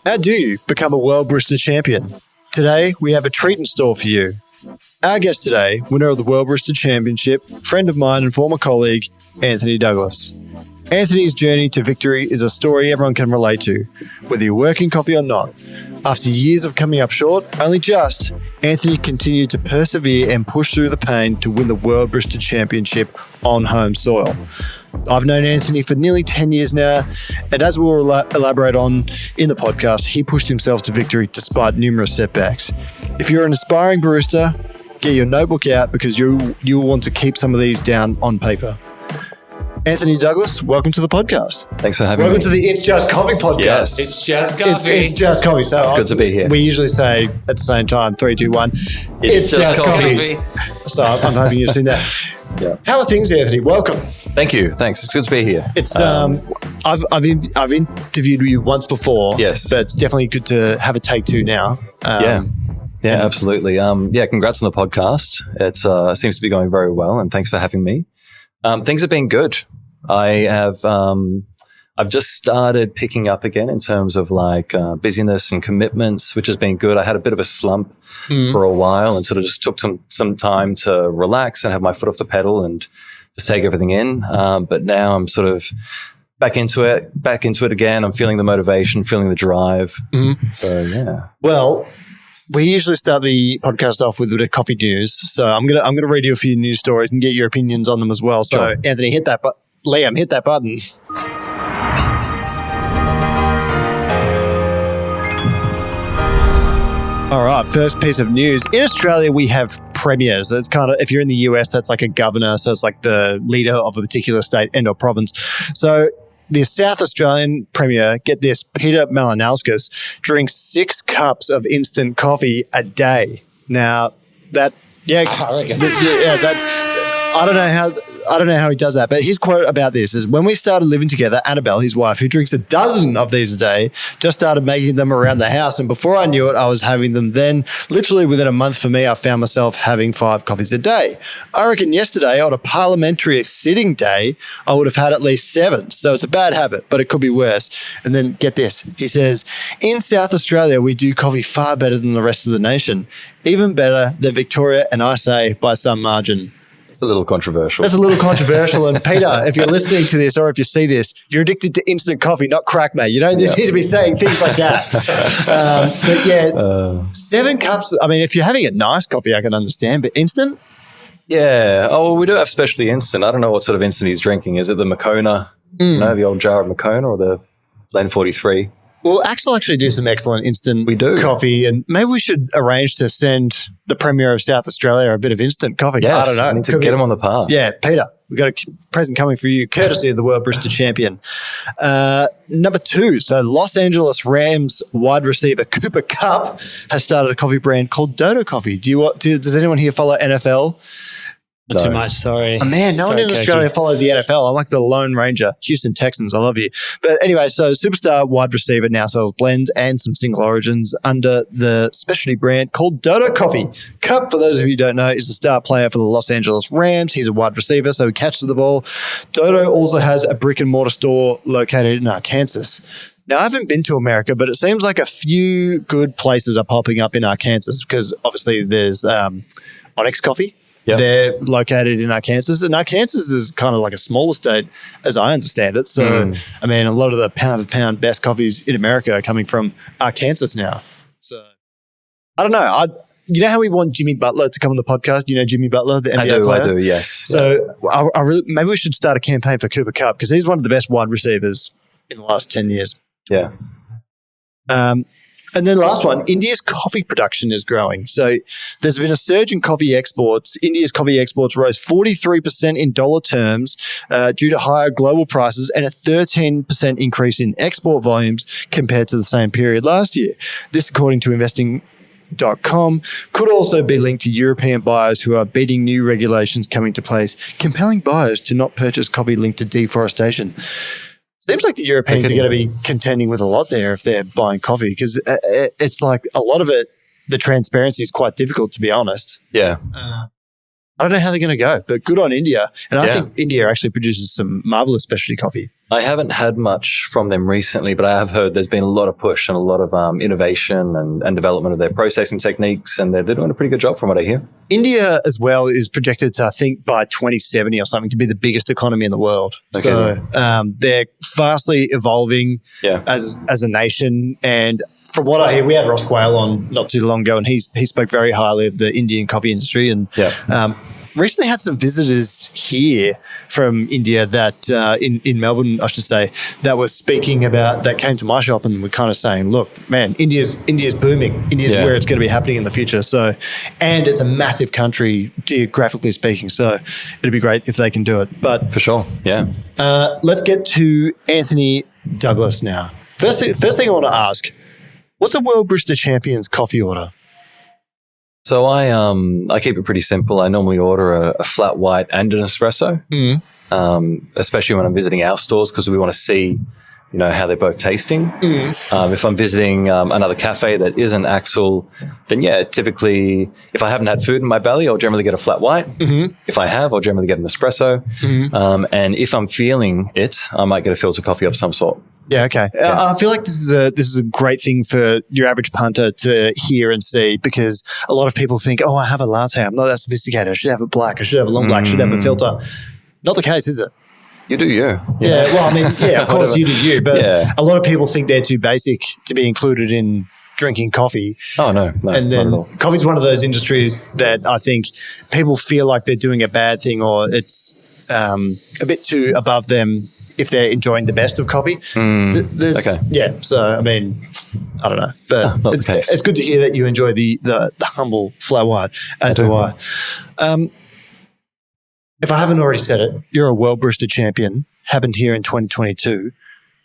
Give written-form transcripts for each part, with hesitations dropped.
How do you become a World Barista Champion? Today, we have a treat in store for you. Our guest today, winner of the World Barista Championship, friend of mine and former colleague, Anthony Douglas. Anthony's journey to victory is a story everyone can relate to, whether you work in coffee or not. After years of coming up short, only just, Anthony continued to persevere and push through the pain to win the World Barista Championship on home soil. I've known Anthony for nearly 10 years now, and as we'll elaborate on in the podcast, he pushed himself to victory despite numerous setbacks. If you're an aspiring barista, get your notebook out because you'll want to keep some of these down on paper. Anthony Douglas, welcome to the podcast. Thanks for having me. Welcome to the It's Just Coffee podcast. Yes. It's just coffee. It's just coffee. So it's good to be here. We usually say at the same time, 3, 2, 1. It's just coffee. So I'm hoping you've seen that. Yeah. How are things, Anthony? Welcome. Thank you. Thanks. It's good to be here. It's I've interviewed you once before. Yes. But it's definitely good to have a take two now. Yeah, absolutely. Congrats on the podcast. It seems to be going very well, and thanks for having me. Things have been good. I've just started picking up again in terms of busyness and commitments, which has been good. I had a bit of a slump for a while and sort of just took some time to relax and have my foot off the pedal and just take everything in. But now I'm sort of back into it again. I'm feeling the motivation, feeling the drive. Mm-hmm. So yeah. Well, we usually start the podcast off with a bit of coffee news. So I'm gonna read you a few news stories and get your opinions on them as well. So sure. Anthony, Liam, hit that button. All right, first piece of news. In Australia, we have premiers. It's kind of, if you're in the US, that's like a governor. So it's like the leader of a particular state and or province. So the South Australian Premier, get this, Peter Malinauskas, drinks 6 cups of instant coffee a day. Now, I don't know how he does that, but his quote about this is, when we started living together, Annabelle, his wife, who drinks a dozen of these a day, just started making them around the house. And before I knew it, I was having them then. Literally within a month for me, I found myself having 5 coffees a day. I reckon yesterday on a parliamentary sitting day, I would have had at least 7. So it's a bad habit, but it could be worse. And then get this. He says, in South Australia, we do coffee far better than the rest of the nation. Even better than Victoria, and I say by some margin. It's a little controversial. That's a little controversial. And Peter, if you're listening to this or if you see this, you're addicted to instant coffee, not crack, mate. You don't need to be saying things like that. But yeah, 7 cups. I mean, if you're having a nice coffee, I can understand, but instant? Yeah. Oh, well, we do have specialty instant. I don't know what sort of instant he's drinking. Is it the Moccona? The old jar of Moccona, or the Blend 43? Well, Axel actually do some excellent instant coffee, and maybe we should arrange to send the Premier of South Australia a bit of instant coffee. Yes, I don't know. I need to get him on the path. Yeah, Peter, we've got a present coming for you, courtesy of the World Barista Champion. Number 2, so Los Angeles Rams wide receiver Cooper Kupp has started a coffee brand called Dodo Coffee. Does anyone here follow NFL? Not too much, sorry. Oh, man, no one in Australia follows the NFL. I'm like the Lone Ranger. Houston Texans, I love you. But anyway, so superstar wide receiver now sells blends and some single origins under the specialty brand called Dodo Coffee. Kupp, for those of you who don't know, is the star player for the Los Angeles Rams. He's a wide receiver, so he catches the ball. Dodo also has a brick and mortar store located in Arkansas. Now, I haven't been to America, but it seems like a few good places are popping up in Arkansas because obviously there's Onyx Coffee. Yep. They're located in Arkansas, and Arkansas is kind of like a smaller state as I understand it. So, I mean, a lot of the pound-for-pound best coffees in America are coming from Arkansas now. So, I don't know. You know how we want Jimmy Butler to come on the podcast? You know Jimmy Butler, the NBA player? I do, yes. So, maybe we should start a campaign for Cooper Kupp because he's one of the best wide receivers in the last 10 years. Yeah. And then the last one, India's coffee production is growing. So there's been a surge in coffee exports. India's coffee exports rose 43% in dollar terms due to higher global prices and a 13% increase in export volumes compared to the same period last year. This, according to investing.com, could also be linked to European buyers who are beating new regulations coming to place, compelling buyers to not purchase coffee linked to deforestation. Seems like the Europeans are going to be contending with a lot there if they're buying coffee because it's like a lot of it, the transparency is quite difficult, to be honest. Yeah. I don't know how they're going to go, but good on India. And I think India actually produces some marvelous specialty coffee. I haven't had much from them recently, but I have heard there's been a lot of push and a lot of innovation and development of their processing techniques, and they're doing a pretty good job from what I hear. India as well is projected to, I think, by 2070 or something, to be the biggest economy in the world. Okay. So they're vastly evolving as a nation. And from what I hear, we had Ross Quayle on not too long ago, and he spoke very highly of the Indian coffee industry. And recently had some visitors here from India that in Melbourne, I should say, that was speaking about, that came to my shop and were kind of saying, look, man, India's booming. India's where it's going to be happening in the future. So, and it's a massive country geographically speaking. So it'd be great if they can do it. But for sure, yeah. Let's get to Anthony Douglas now. First thing I want to ask, what's a World Barista Champion's coffee order? So I keep it pretty simple. I normally order a flat white and an espresso, especially when I'm visiting our stores, because we want to see, how they're both tasting. If I'm visiting another cafe that isn't Axel, then typically if I haven't had food in my belly, I'll generally get a flat white. If I have, I'll generally get an espresso. And if I'm feeling it, I might get a filter coffee of some sort. Yeah, okay. I feel like this is a great thing for your average punter to hear and see, because a lot of people think, oh, I have a latte. I'm not that sophisticated. I should have a black. I should have a long black. I should have a filter. Not the case, is it? You do you. Yeah, well, I mean, of course you do you. But a lot of people think they're too basic to be included in drinking coffee. Oh, no, and then coffee's one of those industries that I think people feel like they're doing a bad thing, or it's a bit too above them if they're enjoying the best of coffee. Yeah, so, I mean, I don't know. But it's good to hear that you enjoy the humble flat white, as do I. If I haven't already said it, you're a World Barista Champion, happened here in 2022.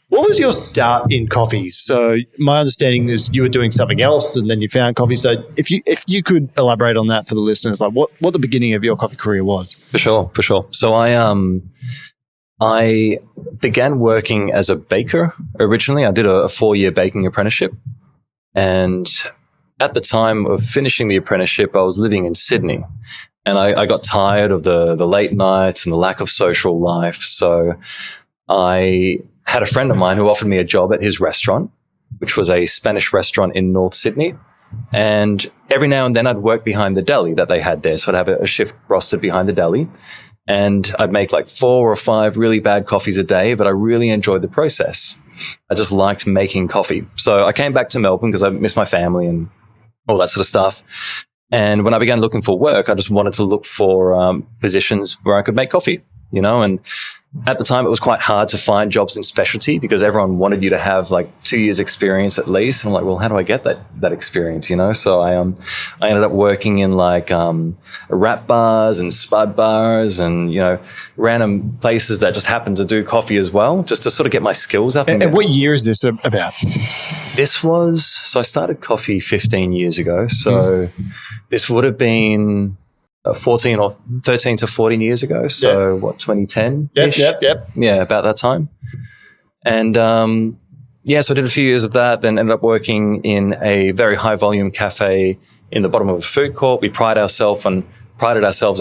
What was your start in coffee? So my understanding is you were doing something else and then you found coffee. So if you could elaborate on that for the listeners, like what the beginning of your coffee career was. For sure. So I began working as a baker originally. I did a 4-year baking apprenticeship. And at the time of finishing the apprenticeship, I was living in Sydney. And I got tired of the late nights and the lack of social life. So I had a friend of mine who offered me a job at his restaurant, which was a Spanish restaurant in North Sydney. And every now and then I'd work behind the deli that they had there. So I'd have a shift rostered behind the deli. And I'd make like 4 or 5 really bad coffees a day, but I really enjoyed the process. I just liked making coffee. So I came back to Melbourne because I missed my family and all that sort of stuff. And when I began looking for work, I just wanted to look for positions where I could make coffee, and at the time it was quite hard to find jobs in specialty because everyone wanted you to have like 2 years experience at least. And I'm like, well, how do I get that experience, So I ended up working in like wrap bars and spud bars and, random places that just happened to do coffee as well, just to sort of get my skills up. And what year is this about? So I started coffee 15 years ago. So this would have been 14 or 13 to 14 years ago. So what, 2010? Yep. Yeah, about that time. And so I did a few years of that, then ended up working in a very high volume cafe in the bottom of a food court. We prided ourselves on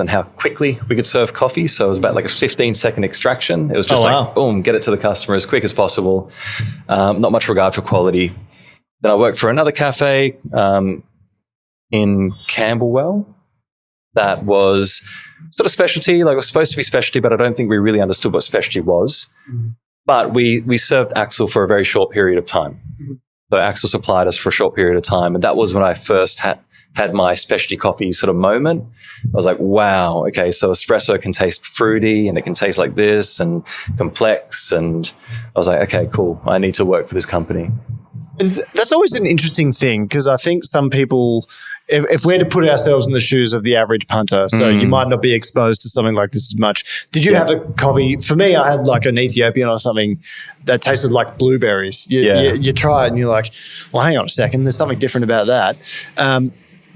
how quickly we could serve coffee. So it was about like a 15-second extraction. It was just boom, get it to the customer as quick as possible. Not much regard for quality. Then I worked for another cafe in Camberwell that was sort of specialty. Like it was supposed to be specialty, but I don't think we really understood what specialty was. But we served Axel for a very short period of time. So Axel supplied us for a short period of time. And that was when I first had my specialty coffee sort of moment. I was like, wow, okay, so espresso can taste fruity and it can taste like this and complex. And I was like, okay, cool. I need to work for this company. And that's always an interesting thing because I think some people, if we're to put ourselves in the shoes of the average punter, so you might not be exposed to something like this as much. Did you have a coffee? For me, I had like an Ethiopian or something that tasted like blueberries. You try it and you're like, well, hang on a second. There's something different about that.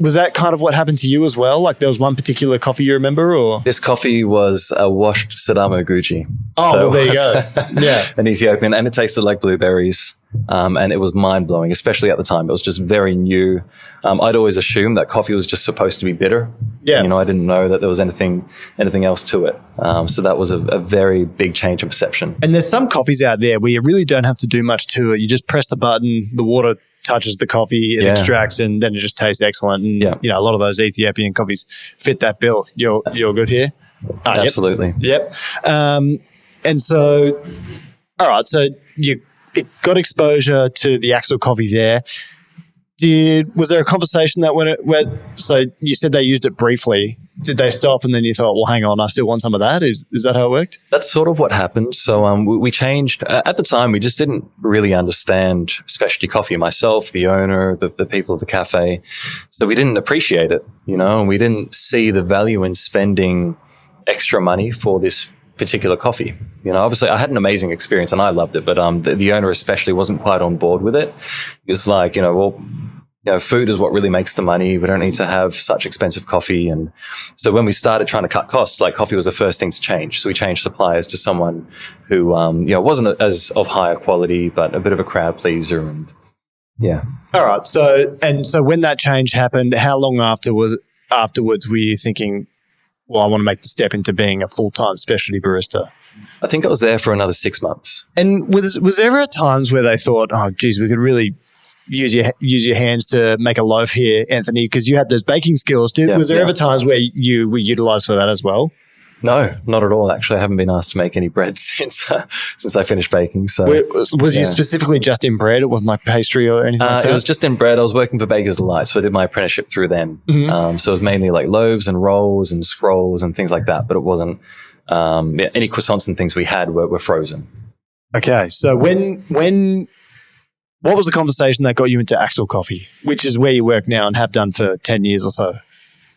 Was that kind of what happened to you as well? Like there was one particular coffee you remember, or? This coffee was a washed Sadamo Guji. Oh, well, there you go. Yeah. An Ethiopian, and it tasted like blueberries. And it was mind blowing, especially at the time. It was just very new. I'd always assumed that coffee was just supposed to be bitter. Yeah. You know, I didn't know that there was anything else to it. So that was a very big change in perception. And there's some coffees out there where you really don't have to do much to it. You just press the button, the water touches the coffee, it extracts, and then it just tastes excellent. And you know, a lot of those Ethiopian coffees fit that bill. You're good here. Absolutely. Yep. And so, all right. So you got exposure to the Axel coffee there. Was there a conversation that so you said they used it briefly. Did they stop and then you thought, well, hang on, I still want some of that? Is that how it worked? That's sort of what happened. So we changed. At the time, we just didn't really understand specialty coffee. Myself, the owner, the people of the cafe. So we didn't appreciate it, you know, and we didn't see the value in spending extra money for this particular coffee. You know, obviously I had an amazing experience and I loved it, but the owner especially wasn't quite on board with it. He was like, food is what really makes the money. We don't need to have such expensive coffee. And so when we started trying to cut costs, like coffee was the first thing to change. So we changed suppliers to someone who, wasn't as of higher quality, but a bit of a crowd pleaser. And yeah. All right. So when that change happened, how long afterwards were you thinking, well, I want to make the step into being a full-time specialty barista? I think I was there for another 6 months. And was there ever times where they thought, oh, geez, we could really use your hands to make a loaf here, Anthony, because you had those baking skills. Was there ever times where you were utilised for that as well? No, not at all. Actually, I haven't been asked to make any bread since I finished baking. So, was you specifically just in bread? It wasn't like pastry or anything like that? It was just in bread. I was working for Bakers Delight, so I did my apprenticeship through them. Mm-hmm. So it was mainly like loaves and rolls and scrolls and things like that. But it wasn't any croissants and things we had were frozen. Okay, so what was the conversation that got you into Axel Coffee, which is where you work now and have done for 10 years or so?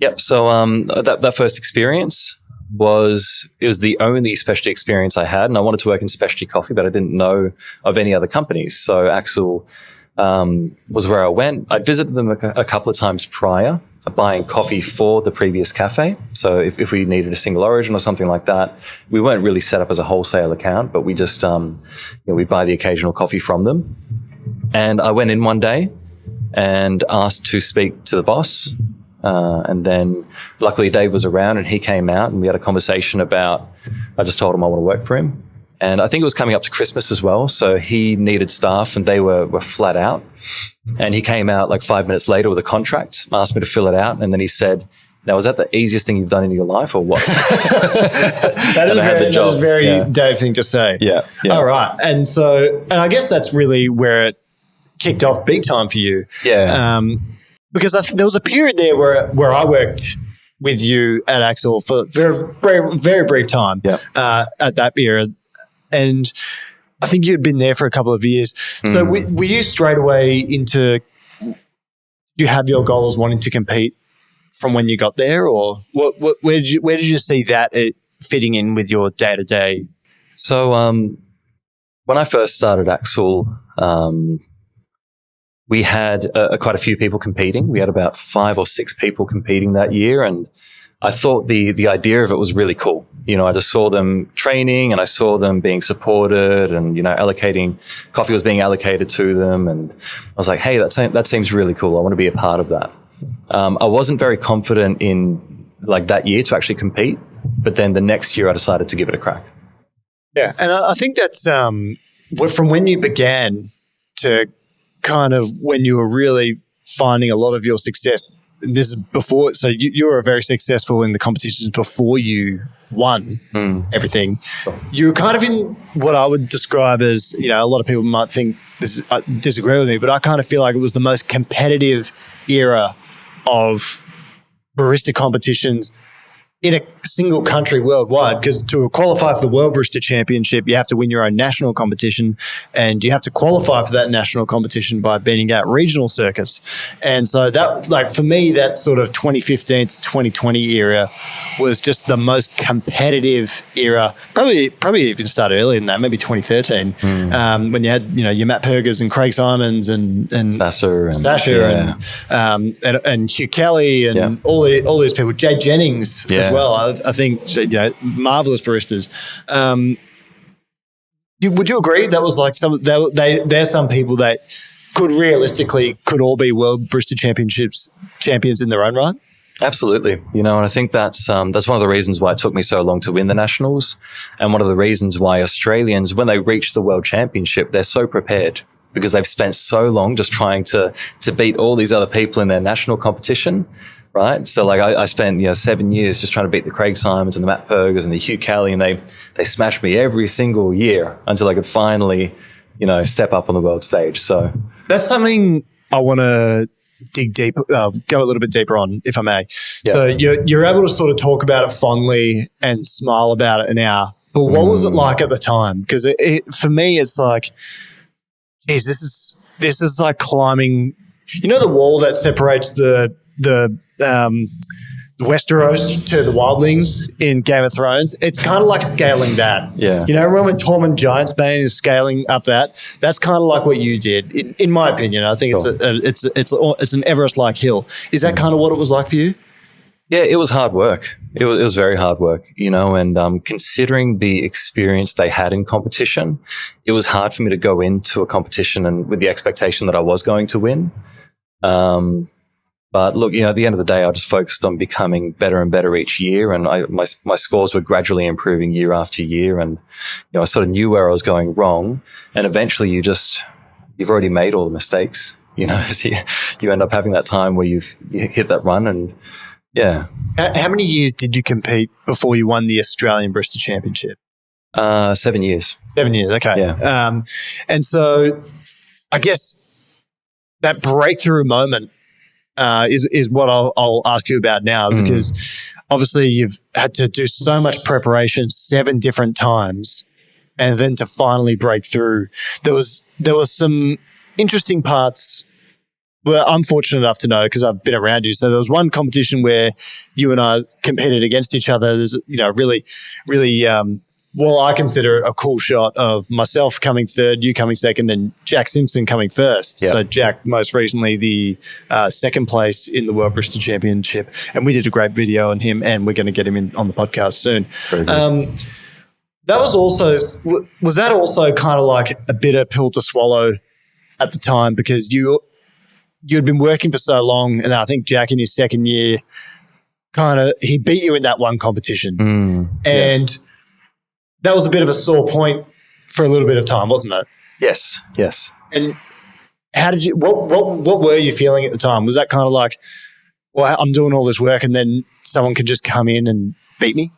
Yep. So that first experience was the only specialty experience I had, and I wanted to work in specialty coffee, but I didn't know of any other companies. So Axel was where I went. I visited them a couple of times prior, buying coffee for the previous cafe. So if we needed a single origin or something like that, we weren't really set up as a wholesale account, but we just we'd buy the occasional coffee from them. And I went in one day and asked to speak to the boss. And then luckily Dave was around and he came out and we had a conversation about, I just told him I want to work for him. And I think it was coming up to Christmas as well. So he needed staff and they were flat out. And he came out like 5 minutes later with a contract, asked me to fill it out. And then he said, now, is that the easiest thing you've done in your life or what? That is a very Dave thing to say. Yeah. All right. And I guess that's really where it kicked off big time for you. Yeah. Because there was a period there where I worked with you at Axel for a very, very, very brief time at that period. And I think you'd been there for a couple of years. So were you straight away do you have your goal as wanting to compete from when you got there, or where did you see that fitting in with your day-to-day? So when I first started Axel, we had quite a few people competing. We had about 5 or 6 people competing that year, and I thought the idea of it was really cool. You know, I just saw them training and I saw them being supported and, coffee was being allocated to them. And I was like, hey, that seems really cool. I want to be a part of that. I wasn't very confident in like that year to actually compete, but then the next year I decided to give it a crack. Yeah. And I think that's from when you began to kind of when you were really finding a lot of your success. This is before, so you were very successful in the competitions before you won everything. You were kind of in what I would describe as, a lot of people might think disagree with me, but I kind of feel like it was the most competitive era of barista competitions in a single country worldwide, because to qualify for the World Barista Championship, you have to win your own national competition, and you have to qualify for that national competition by beating out regional circuits. And so that, like, for me, that sort of 2015 to 2020 era was just the most competitive era. Probably even started earlier than that, maybe 2013, when you had, you know, your Matt Pergers and Craig Simons and Sasha and Hugh Kelly and all these people, Jay Jennings as well. I think, you know, marvelous baristas. Would you agree that was like there's some people that could all be World Barista Championships champions in their own right? Absolutely. You know, and I think that's one of the reasons why it took me so long to win the nationals, and one of the reasons why Australians, when they reach the World Championship, they're so prepared, because they've spent so long just trying to beat all these other people in their national competition, right? So like I spent, you know, 7 years just trying to beat the Craig Simons and the Matt Pergers and the Hugh Kelly, and they smashed me every single year until I could finally, you know, step up on the world stage. So that's something I want to dig deep, go a little bit deeper on, if I may. Yeah. So you're able to sort of talk about it fondly and smile about it now, but what was it like at the time? Because for me, it's like, geez, this is like climbing, you know, the wall that separates the Westeros to the wildlings in Game of Thrones. It's kind of like scaling that. Yeah. You know, remember when Tormund Giantsbane is scaling up that? That's kind of like what you did, in my opinion. I think it's an Everest-like hill. Is that kind of what it was like for you? Yeah, it was hard work. It was very hard work, you know, and considering the experience they had in competition, it was hard for me to go into a competition and with the expectation that I was going to win. But look, you know, at the end of the day, I just focused on becoming better and better each year, and my scores were gradually improving year after year, and you know, I sort of knew where I was going wrong, and eventually you've already made all the mistakes, you know, so you end up having that time where you hit that run, and yeah. How many years did you compete before you won the Australian Barista Championship? 7 years. 7 years, okay. Yeah. And so I guess that breakthrough moment is what I'll ask you about now, because obviously you've had to do so much preparation 7 different times, and then to finally break through. There was some interesting parts. Well, I'm fortunate enough to know, because I've been around you. So there was one competition where you and I competed against each other. There's, you know, really, well, I consider it a cool shot of myself coming third, you coming second, and Jack Simpson coming first. Yep. So Jack, most recently, the second place in the World Barista Championship. And we did a great video on him, and we're going to get him in on the podcast soon. That was also kind of like a bitter pill to swallow at the time, because you'd been working for so long, and I think Jack in his second year he beat you in that one competition. And that was a bit of a sore point for a little bit of time, wasn't it? Yes. And how did you, what were you feeling at the time? Was that kind of like, well, I'm doing all this work and then someone could just come in and beat me?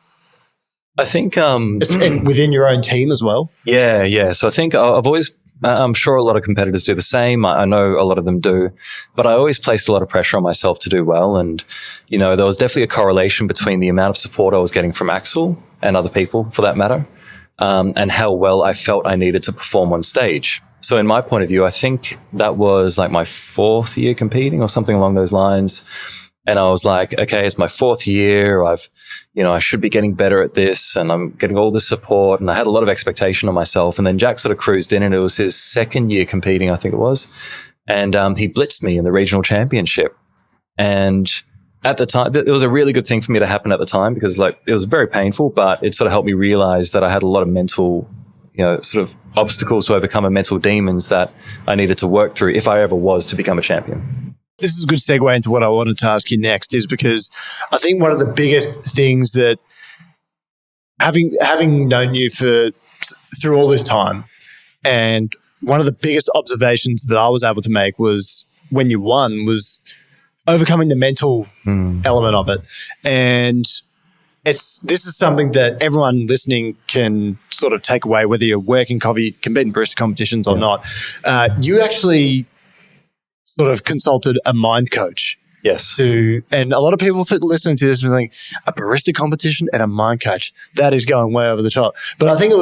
I think and within your own team as well? Yeah. So I think I've always, I'm sure a lot of competitors do the same. I know a lot of them do, but I always placed a lot of pressure on myself to do well. And, you know, there was definitely a correlation between the amount of support I was getting from Axel and other people for that matter, and how well I felt I needed to perform on stage. So in my point of view, I think that was like my 4th year competing or something along those lines. And I was like, okay, it's my 4th year. I should be getting better at this, and I'm getting all this support, and I had a lot of expectation on myself. And then Jack sort of cruised in, and it was his 2nd year competing, I think it was. And he blitzed me in the regional championship. And at the time, it was a really good thing for me to happen at the time, because like it was very painful, but it sort of helped me realize that I had a lot of mental, you know, sort of obstacles to overcome, and mental demons that I needed to work through if I ever was to become a champion. This is a good segue into what I wanted to ask you next, is because I think one of the biggest things that having known you through all this time, and one of the biggest observations that I was able to make was when you won was overcoming the mental element of it. And this is something that everyone listening can sort of take away, whether you're working coffee, competing barista competitions or not. You actually sort of consulted a mind coach. Yes. And a lot of people listening to this and think, a barista competition and a mind coach, that is going way over the top. But I think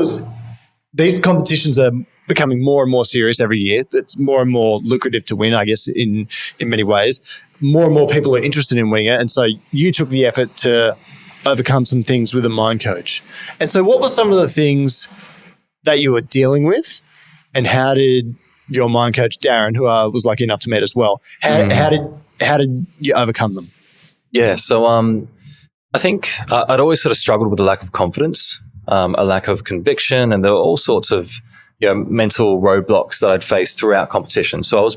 these competitions are becoming more and more serious every year. It's more and more lucrative to win, I guess, in many ways. More and more people are interested in winning it. And so you took the effort to overcome some things with a mind coach. And so what were some of the things that you were dealing with, and how did your mind coach, Darren, who I was lucky enough to meet as well, how did you overcome them? Yeah. So I think I'd always sort of struggled with a lack of confidence, a lack of conviction, and there were all sorts of mental roadblocks that I'd faced throughout competition. So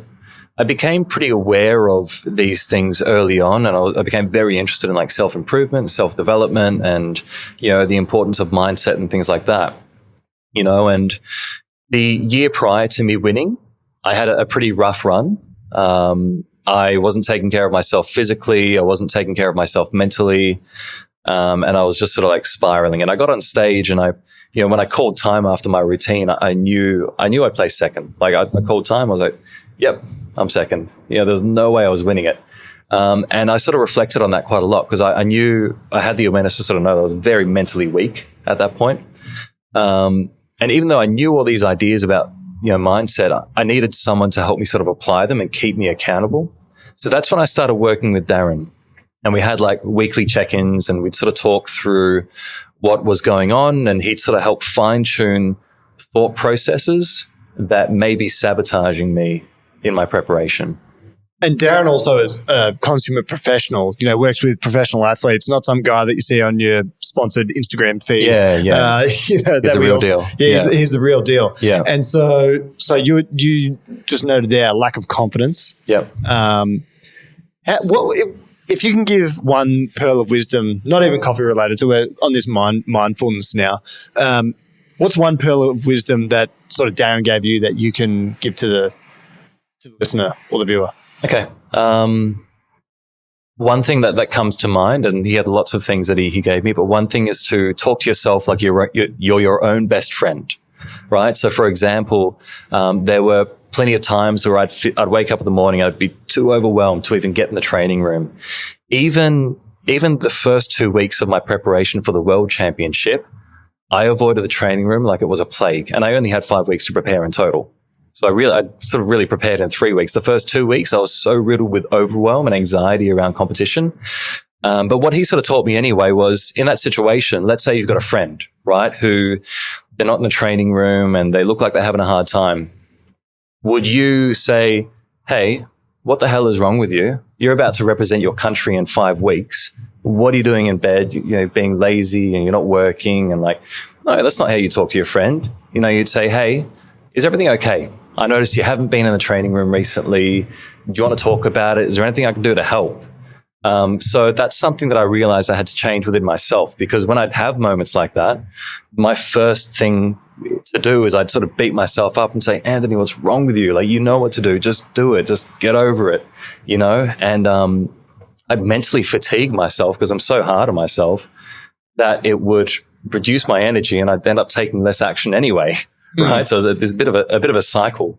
I became pretty aware of these things early on, and I became very interested in like self-improvement, self-development, and, the importance of mindset and things like that, and the year prior to me winning, I had a pretty rough run. I wasn't taking care of myself physically. I wasn't taking care of myself mentally. And I was just sort of like spiraling, and I got on stage, and when I called time after my routine, I knew I placed second. Like I called time. I was like, yep, I'm second. There's no way I was winning it. And I sort of reflected on that quite a lot, because I knew I had the awareness to sort of know that I was very mentally weak at that point. And even though I knew all these ideas about, mindset, I needed someone to help me sort of apply them and keep me accountable. So that's when I started working with Darren, and we had like weekly check-ins, and we'd sort of talk through what was going on, and he'd sort of help fine-tune thought processes that may be sabotaging me in my preparation. And Darren also is a consummate professional, works with professional athletes, not some guy that you see on your sponsored Instagram feed. Yeah. He's the real deal. Yeah, he's the real deal. Yeah. And so you just noted there lack of confidence. Yep. If you can give one pearl of wisdom, not even coffee related, so we're on this mindfulness now, what's one pearl of wisdom that sort of Darren gave you that you can give to the listener or the viewer? Okay. One thing that comes to mind, and he had lots of things that he gave me, but one thing is to talk to yourself like you're your own best friend, right? So, for example, there were plenty of times where I'd wake up in the morning, I'd be too overwhelmed to even get in the training room. Even the first 2 weeks of my preparation for the World Championship, I avoided the training room like it was a plague, and I only had 5 weeks to prepare in total. So I sort of really prepared in 3 weeks. The first 2 weeks, I was so riddled with overwhelm and anxiety around competition. But what he sort of taught me anyway was, in that situation, let's say you've got a friend, right, who they're not in the training room and they look like they're having a hard time. Would you say, hey, what the hell is wrong with you? You're about to represent your country in 5 weeks. What are you doing in bed? Being lazy, and you're not working, and like, no, that's not how you talk to your friend. You'd say, hey, is everything okay? I noticed you haven't been in the training room recently. Do you want to talk about it? Is there anything I can do to help? So that's something that I realized I had to change within myself, because when I'd have moments like that, my first thing to do is I'd sort of beat myself up and say, Anthony, what's wrong with you? Like, you know what to do. Just do it. Just get over it, And I'd mentally fatigue myself because I'm so hard on myself that it would reduce my energy, and I'd end up taking less action anyway. Right. So there's a bit of a cycle.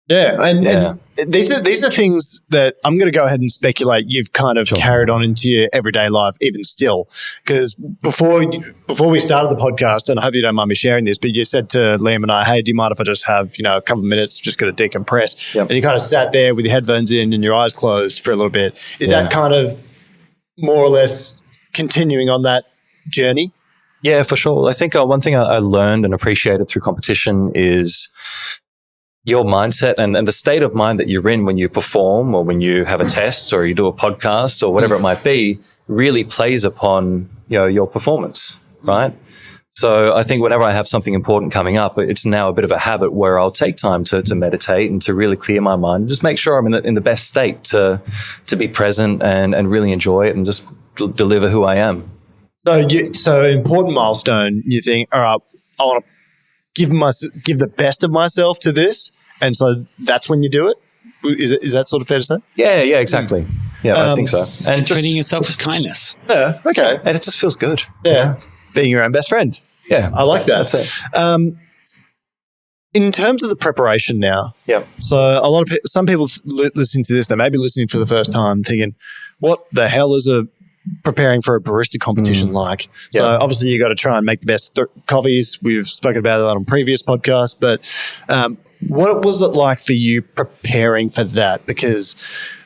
Yeah. And these are things that I'm going to go ahead and speculate you've kind of carried on into your everyday life even still. Because before we started the podcast, and I hope you don't mind me sharing this, but you said to Liam and I, hey, do you mind if I just have, a couple of minutes, just got to decompress? Yep. And you kind of sat there with your headphones in and your eyes closed for a little bit. Is that kind of more or less continuing on that journey? Yeah, for sure. I think one thing I learned and appreciated through competition is your mindset and the state of mind that you're in when you perform, or when you have a test, or you do a podcast, or whatever it might be, really plays upon your performance, right? So I think whenever I have something important coming up, it's now a bit of a habit where I'll take time to meditate and to really clear my mind, just make sure I'm in the best state to be present and really enjoy it and just deliver who I am. So an important milestone, you think, all right, I want to give the best of myself to this, and so that's when you do it? Is that sort of fair to say? Yeah, exactly. Yeah, I think so. And treating yourself with kindness. Yeah, okay. And it just feels good. Yeah, being your own best friend. Yeah. I like that. That's it. In terms of the preparation now, so a lot of some people listening to this, they may be listening for the first time thinking, what the hell is preparing for a barista competition like? So obviously you got to try and make the best coffees. We've spoken about that on previous podcasts, but what was it like for you preparing for that? Because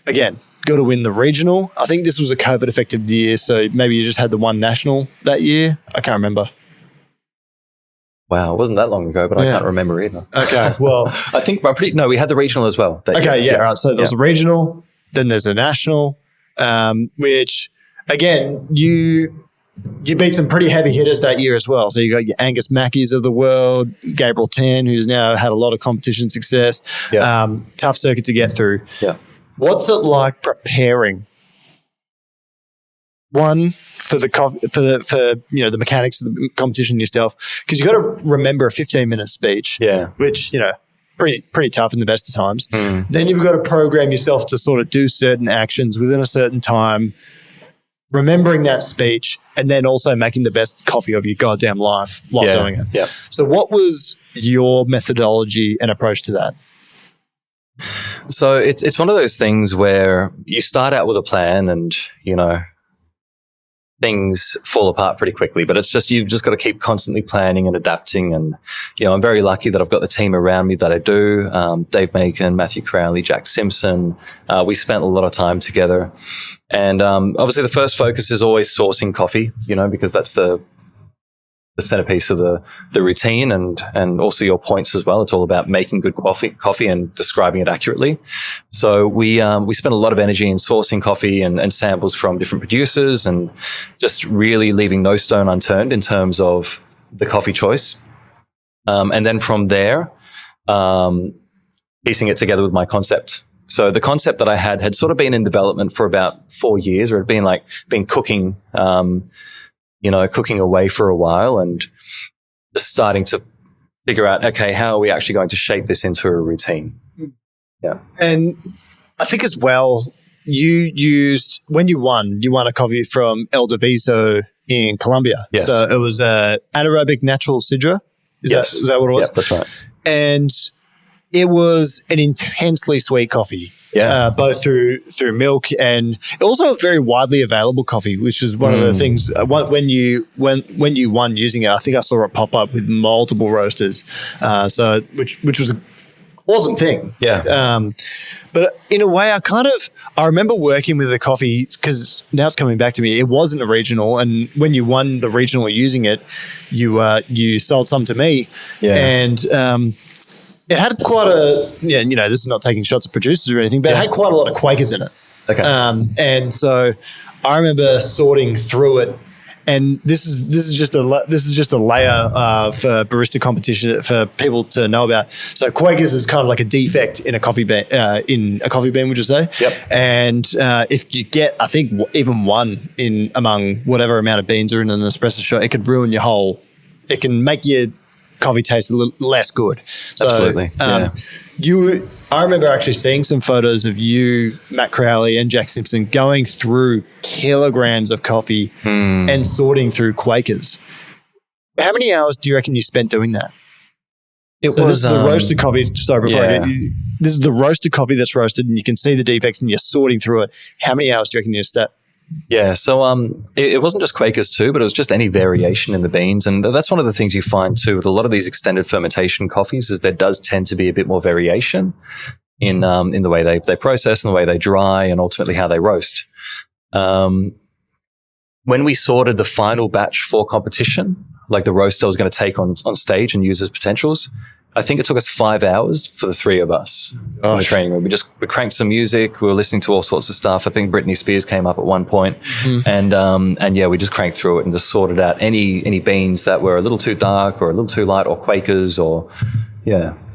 again, got to win the regional. I think this was a COVID affected year, so maybe you just had the one national that year. I can't remember. Wow, it wasn't that long ago, but I can't remember either. Okay, well, I think we had the regional as well. Right. So there's a regional, then there's a national, which again, you beat some pretty heavy hitters that year as well. So you got your Angus Mackies of the world, Gabriel Tan, who's now had a lot of competition success. Tough circuit to get through. What's it like preparing? One, for the the mechanics of the competition yourself, because you got to remember a 15-minute speech, which pretty tough in the best of times. Then you've got to program yourself to sort of do certain actions within a certain time, remembering that speech, and then also making the best coffee of your goddamn life while doing it. So, what was your methodology and approach to that? So it's one of those things where you start out with a plan, and things fall apart pretty quickly, but you've just got to keep constantly planning and adapting. And, I'm very lucky that I've got the team around me that I do. Dave Macon, Matthew Crowley, Jack Simpson. We spent a lot of time together. And, obviously the first focus is always sourcing coffee, because that's the centerpiece of the routine and also your points as well. It's all about making good coffee and describing it accurately. So we spent a lot of energy in sourcing coffee and samples from different producers and just really leaving no stone unturned in terms of the coffee choice. And then from there, piecing it together with my concept. So the concept that I had sort of been in development for about 4 years, or it had been cooking, cooking away for a while and just starting to figure out, okay, how are we actually going to shape this into a routine? Yeah. And I think as well, when you won a coffee from El Diviso in Colombia. Yes. So it was anaerobic natural sidra. Is that what it was? Yeah, that's right. And it was an intensely sweet coffee. Both through milk, and also a very widely available coffee, which is one of the things. When you won using it, I think I saw it pop up with multiple roasters, which was an awesome thing. But in a way, I remember working with the coffee, because now it's coming back to me. It wasn't a regional, and when you won the regional using it, you sold some to me, and. It had quite this is not taking shots at producers or anything, but it had quite a lot of Quakers in it. Okay. And so I remember sorting through it, and this is just a layer for barista competition for people to know about. So Quakers is kind of like a defect in a coffee bean. Would you say? Yep. And if you get, I think even one in among whatever amount of beans are in an espresso shot, it could ruin your whole. It can make your coffee tastes a little less good. So, absolutely. I remember actually seeing some photos of you, Matt Crowley, and Jack Simpson going through kilograms of coffee and sorting through Quakers. How many hours do you reckon you spent doing that? This is the roasted coffee. Sorry, this is the roasted coffee that's roasted, and you can see the defects, and you're sorting through it. How many hours do you reckon you spent? Yeah, so it wasn't just Quakers too, but it was just any variation in the beans. And that's one of the things you find too with a lot of these extended fermentation coffees is there does tend to be a bit more variation in the way they process and the way they dry and ultimately how they roast. When we sorted the final batch for competition, like the roast I was going to take on stage and use as potentials, I think it took us 5 hours for the three of us in the training room. We cranked some music. We were listening to all sorts of stuff. I think Britney Spears came up at one point, and we just cranked through it and just sorted out any beans that were a little too dark or a little too light, or Quakers, or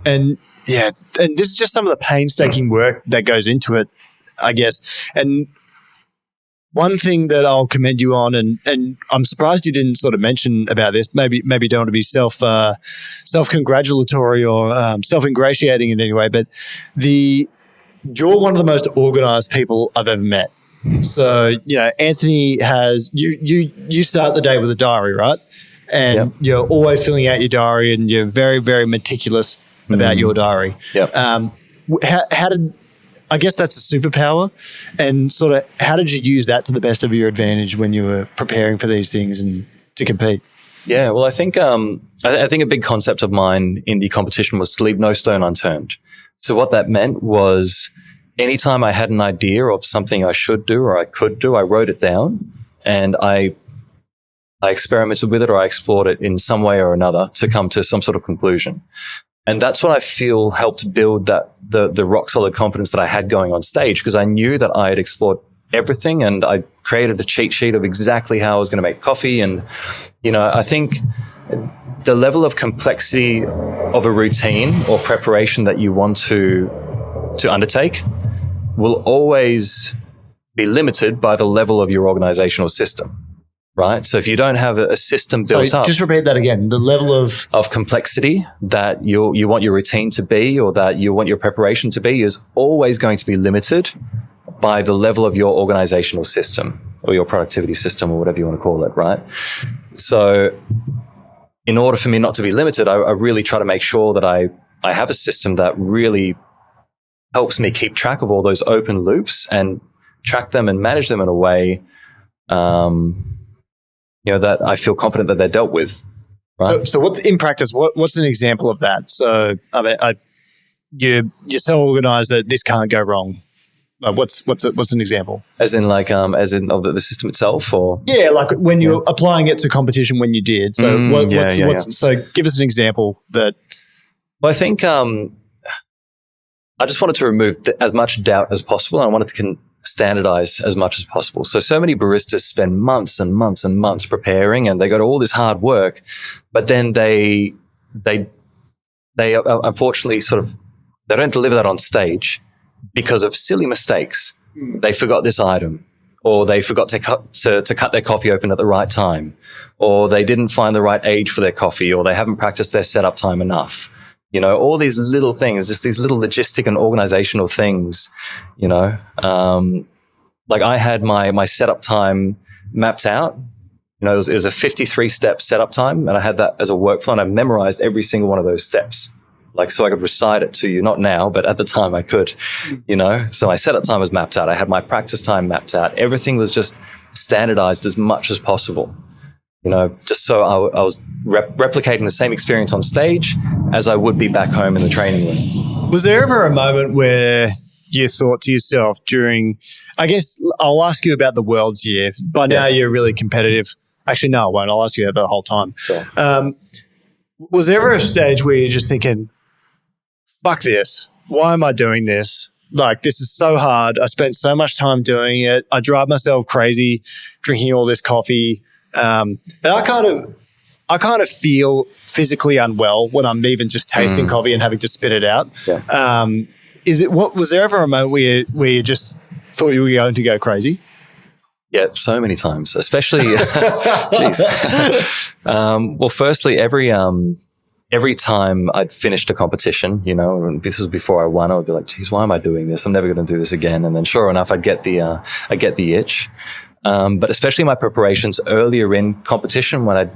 and this is just some of the painstaking work that goes into it, I guess. And one thing that I'll commend you on, and I'm surprised you didn't sort of mention about this, maybe don't want to be self-congratulatory or self-ingratiating in any way, but you're one of the most organized people I've ever met. So, Anthony has, you start the day with a diary, right? And you're always filling out your diary, and you're very, very meticulous. about your diary. Yep. How did, I guess that's a superpower, and sort of how did you use that to the best of your advantage when you were preparing for these things and to compete? Yeah, well, I think I think a big concept of mine in the competition was to leave no stone unturned. So what that meant was anytime I had an idea of something I should do or I could do, I wrote it down and I experimented with it or I explored it in some way or another to come to some sort of conclusion. And that's what I feel helped build the rock solid confidence that I had going on stage, because I knew that I had explored everything and I created a cheat sheet of exactly how I was going to make coffee. And, I think the level of complexity of a routine or preparation that you want to undertake will always be limited by the level of your organizational system. Right. So if you don't have a system built up. Just repeat that again. The level of complexity that you want your routine to be or that you want your preparation to be is always going to be limited by the level of your organizational system or your productivity system or whatever you want to call it. Right. So in order for me not to be limited, I really try to make sure that I have a system that really helps me keep track of all those open loops and track them and manage them in a way that I feel confident that they're dealt with. Right? So what's in practice? What's an example of that? So I mean, you're so organized that this can't go wrong. What's an example? As in of the system itself, or like when you're applying it to competition when you did. So so give us an example that. Well, I think I just wanted to remove as much doubt as possible. And I wanted to standardize as much as possible. So many baristas spend months and months and months preparing and they go to all this hard work, but then they unfortunately they don't deliver that on stage because of silly mistakes. They forgot this item, or they forgot to cut their coffee open at the right time, or they didn't find the right age for their coffee, or they haven't practiced their setup time enough. All these little things, just these little logistic and organizational things, like I had my setup time mapped out. It was a 53-step setup time, and I had that as a workflow, and I memorized every single one of those steps. So I could recite it to you, not now, but at the time I could, So my setup time was mapped out. I had my practice time mapped out. Everything was just standardized as much as possible. Just so I was replicating the same experience on stage as I would be back home in the training room. Was there ever a moment where you thought to yourself during, I guess I'll ask you about the Worlds year. By now you're really competitive. Actually, no, I won't. I'll ask you that the whole time. Sure. Was there ever a stage where you're just thinking, fuck this. Why am I doing this? This is so hard. I spent so much time doing it. I drive myself crazy drinking all this coffee. And I kind of feel physically unwell when I'm even just tasting coffee and having to spit it out. Yeah. Was there ever a moment where you just thought you were going to go crazy? Yeah, so many times, especially, well, firstly, every time I'd finished a competition, and this was before I won, I would be like, geez, why am I doing this? I'm never going to do this again. And then sure enough, I'd get the itch. But especially my preparations earlier in competition when I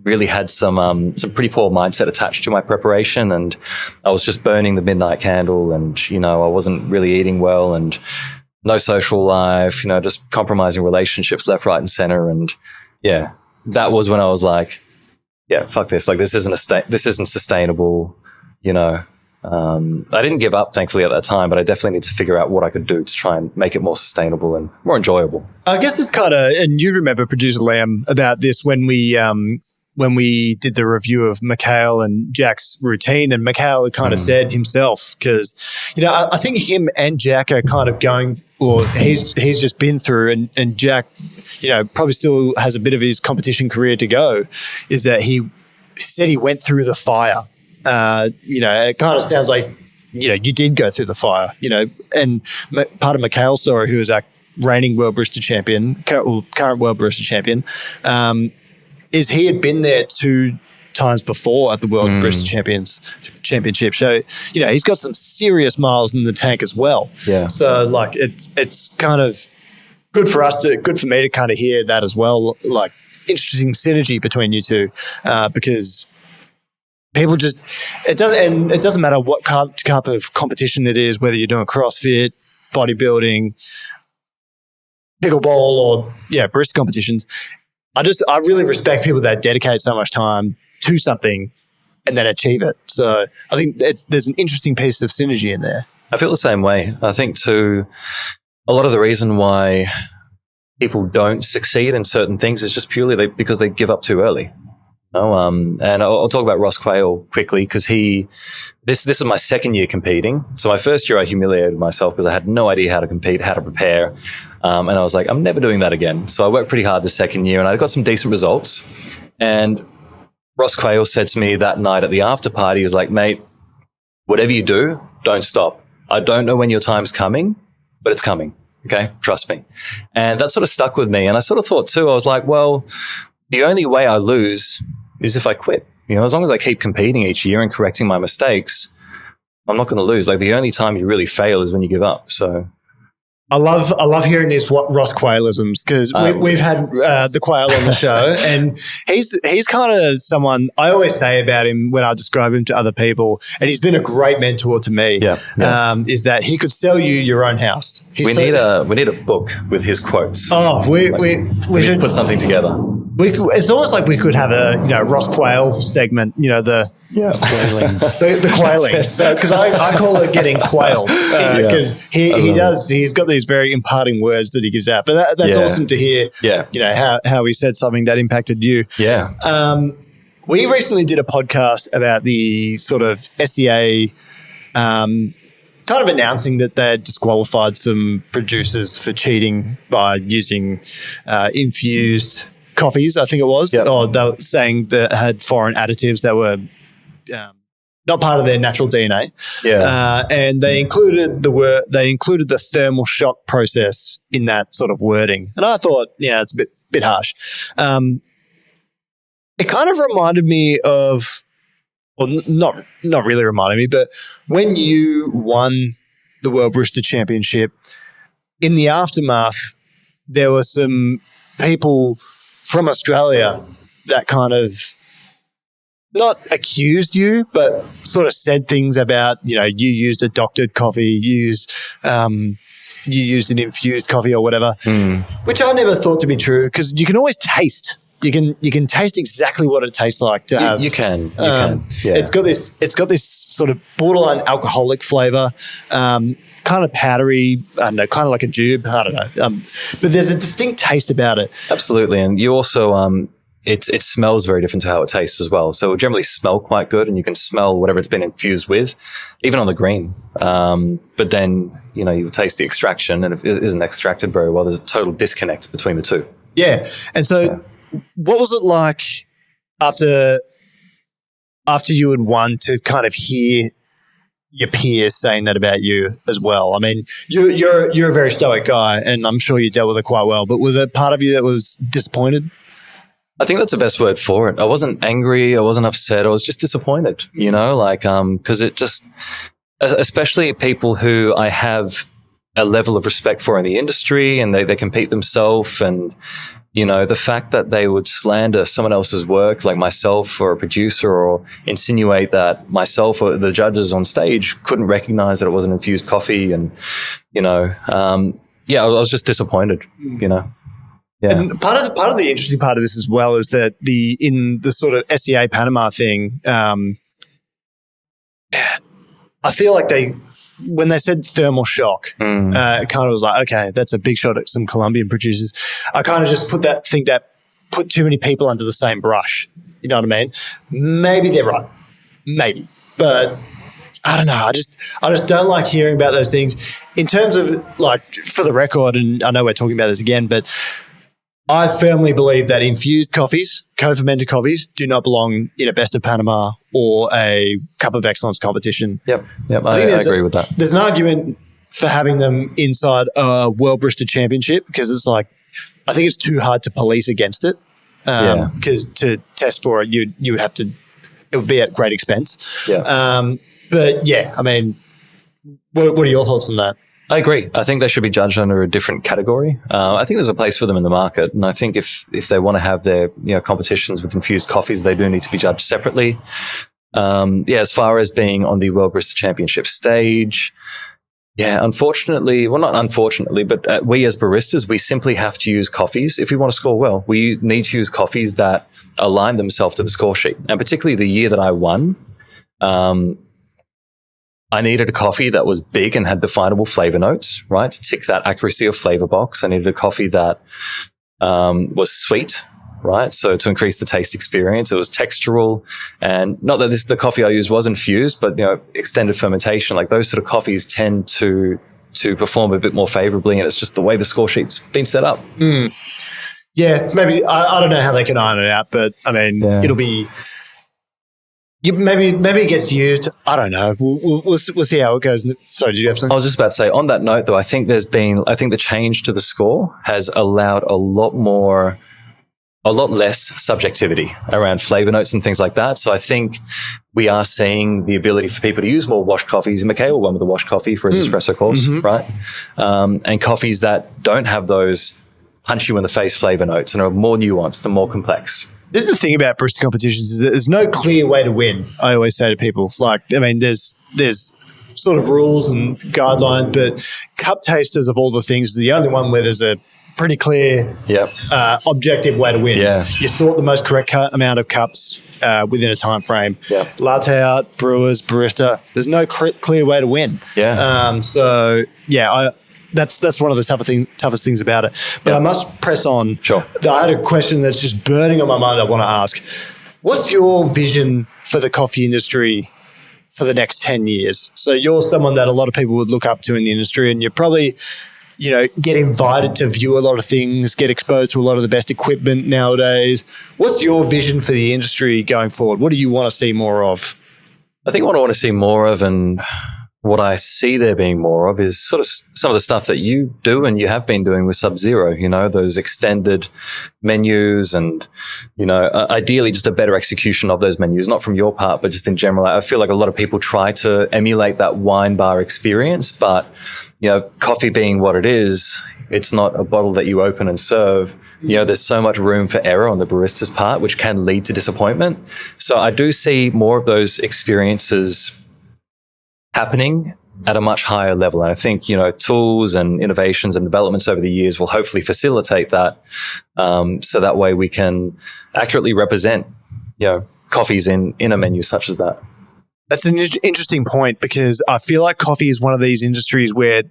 really had some pretty poor mindset attached to my preparation, and I was just burning the midnight candle, and, I wasn't really eating well and no social life, just compromising relationships left, right and center. And yeah, that was when I was like, yeah, fuck this. This isn't sustainable, I didn't give up, thankfully, at that time, but I definitely need to figure out what I could do to try and make it more sustainable and more enjoyable. I guess it's and you remember producer Liam about this when we did the review of Mikhail and Jack's routine, and Mikhail had kind of said himself, because, I think him and Jack are kind of going, or he's just been through, and Jack, probably still has a bit of his competition career to go, is that he said he went through the fire. And it kind of sounds like, you did go through the fire, and part of Mikhail's story, who is our reigning World Barista Champion, current World Barista Champion, is he had been there 2 times before at the World Barista Championship. So, he's got some serious miles in the tank as well. Yeah. So it's kind of good for me to kind of hear that as well. Interesting synergy between you two, because people just, it doesn't matter what type of competition it is, whether you're doing CrossFit, bodybuilding, pickleball, or barista competitions. I really respect people that dedicate so much time to something and then achieve it. So I think there's an interesting piece of synergy in there. I feel the same way. I think too, a lot of the reason why people don't succeed in certain things is just purely because they give up too early. And I'll talk about Ross Quayle quickly because this is my second year competing. So my first year I humiliated myself because I had no idea how to compete, how to prepare. And I was like, I'm never doing that again. So I worked pretty hard the second year and I got some decent results. And Ross Quayle said to me that night at the after party, he was like, mate, whatever you do, don't stop. I don't know when your time's coming, but it's coming. Okay, trust me. And that sort of stuck with me. And I sort of thought too, I was like, well, the only way I lose is if I quit. As long as I keep competing each year and correcting my mistakes, I'm not going to lose. Like the only time you really fail is when you give up. So I love hearing these Ross Quaylisms because we've had the Quayle on the show, and he's kind of someone I always say about him when I describe him to other people, and he's been a great mentor to me. Is that he could sell you your own house. We need a book with his quotes. Oh, we should put something together. It's almost like we could have a Ross Quayle segment. Quailing. the quailing. So because I call it getting quailed because he's got these very imparting words that he gives out. But that's awesome to hear. How he said something that impacted you. We recently did a podcast about the sort of SCA kind of announcing that they had disqualified some producers for cheating by using infused coffees, I think it was, or they were saying that had foreign additives that were not part of their natural DNA. And they included the thermal shock process in that sort of wording. And I thought, it's a bit harsh. It kind of reminded me of, well, not really reminded me, but when you won the World Barista Championship, in the aftermath, there were some people from Australia that kind of not accused you, but sort of said things about, you used a doctored coffee, you used an infused coffee or whatever, which I never thought to be true because you can always taste. You can taste exactly what it tastes like to have. You can. Yeah. It's got this sort of borderline alcoholic flavor, kind of powdery. I don't know, kind of like a jube. I don't know. But there's a distinct taste about it. Absolutely, and you also it smells very different to how it tastes as well. So it will generally smell quite good, and you can smell whatever it's been infused with, even on the green. But then you taste the extraction, and if it isn't extracted very well, there's a total disconnect between the two. Yeah, and so. What was it like after you had won to kind of hear your peers saying that about you as well? I mean, you're a very stoic guy, and I'm sure you dealt with it quite well. But was there part of you that was disappointed? I think that's the best word for it. I wasn't angry. I wasn't upset. I was just disappointed. Because it just, especially people who I have a level of respect for in the industry, and they compete themselves and. The fact that they would slander someone else's work, like myself or a producer, or insinuate that myself or the judges on stage couldn't recognize that it wasn't infused coffee. And, I was just disappointed, Yeah. And part of the interesting part of this as well is that in the sort of SCA Panama thing, I feel like when they said thermal shock, it kind of was like, okay, that's a big shot at some Colombian producers. I kind of just put too many people under the same brush. You know what I mean? Maybe they're right. Maybe. But I don't know. I just don't like hearing about those things. In terms of, like, for the record, and I know we're talking about this again, but I firmly believe that infused coffees, co-fermented coffees, do not belong in a Best of Panama or a Cup of Excellence competition. Yep, I agree with that. There's an argument for having them inside a World Barista Championship because it's like, I think it's too hard to police against it because to test for it, you would have to, it would be at great expense. But yeah, I mean, what are your thoughts on that? I agree. I think they should be judged under a different category. I think there's a place for them in the market, and I think if they want to have their competitions with infused coffees, they do need to be judged separately. As far as being on the World Barista Championship stage, unfortunately, well, not unfortunately, but we as baristas, we simply have to use coffees. If we want to score well, we need to use coffees that align themselves to the score sheet. And particularly the year that I won, I needed a coffee that was big and had definable flavor notes, right? To tick that accuracy of flavor box. I needed a coffee that was sweet, right? So to increase the taste experience, it was textural, and not that the coffee I used was infused, but extended fermentation, like those sort of coffees tend to perform a bit more favorably, and it's just the way the score sheet's been set up. Yeah, maybe I don't know how they can iron it out, but I mean, it'll be. Maybe it gets used. I don't know. We'll see how it goes. Sorry, did you have something? I was just about to say, on that note, though, I think the change to the score has allowed a lot less subjectivity around flavor notes and things like that. So I think we are seeing the ability for people to use more washed coffees. Michaela won with the washed coffee for his espresso course, right? And coffees that don't have those punch you in the face flavor notes and are more nuanced and more complex. This is the thing about barista competitions, is that there's no clear way to win. I always say to people, there's sort of rules and guidelines, but cup tasters of all the things is the only one where there's a pretty clear, objective way to win. Yeah. You sort the most correct amount of cups within a time frame. Yeah. Latte art, brewers, barista, there's no clear way to win. Yeah. That's one of the toughest things about it. But I must press on. Sure. I had a question that's just burning on my mind I want to ask. What's your vision for the coffee industry for the next 10 years? So you're someone that a lot of people would look up to in the industry, and you're probably, get invited to view a lot of things, get exposed to a lot of the best equipment nowadays. What's your vision for the industry going forward? What do you want to see more of? I think what I want to see more of, and what I see there being more of, is sort of some of the stuff that you do and you have been doing with Sub-Zero, those extended menus and, ideally just a better execution of those menus, not from your part, but just in general. I feel like a lot of people try to emulate that wine bar experience, but, coffee being what it is, it's not a bottle that you open and serve. There's so much room for error on the barista's part, which can lead to disappointment. So I do see more of those experiences happening at a much higher level. And I think, tools and innovations and developments over the years will hopefully facilitate that. So that way we can accurately represent, coffees in a menu such as that. That's an interesting point, because I feel like coffee is one of these industries where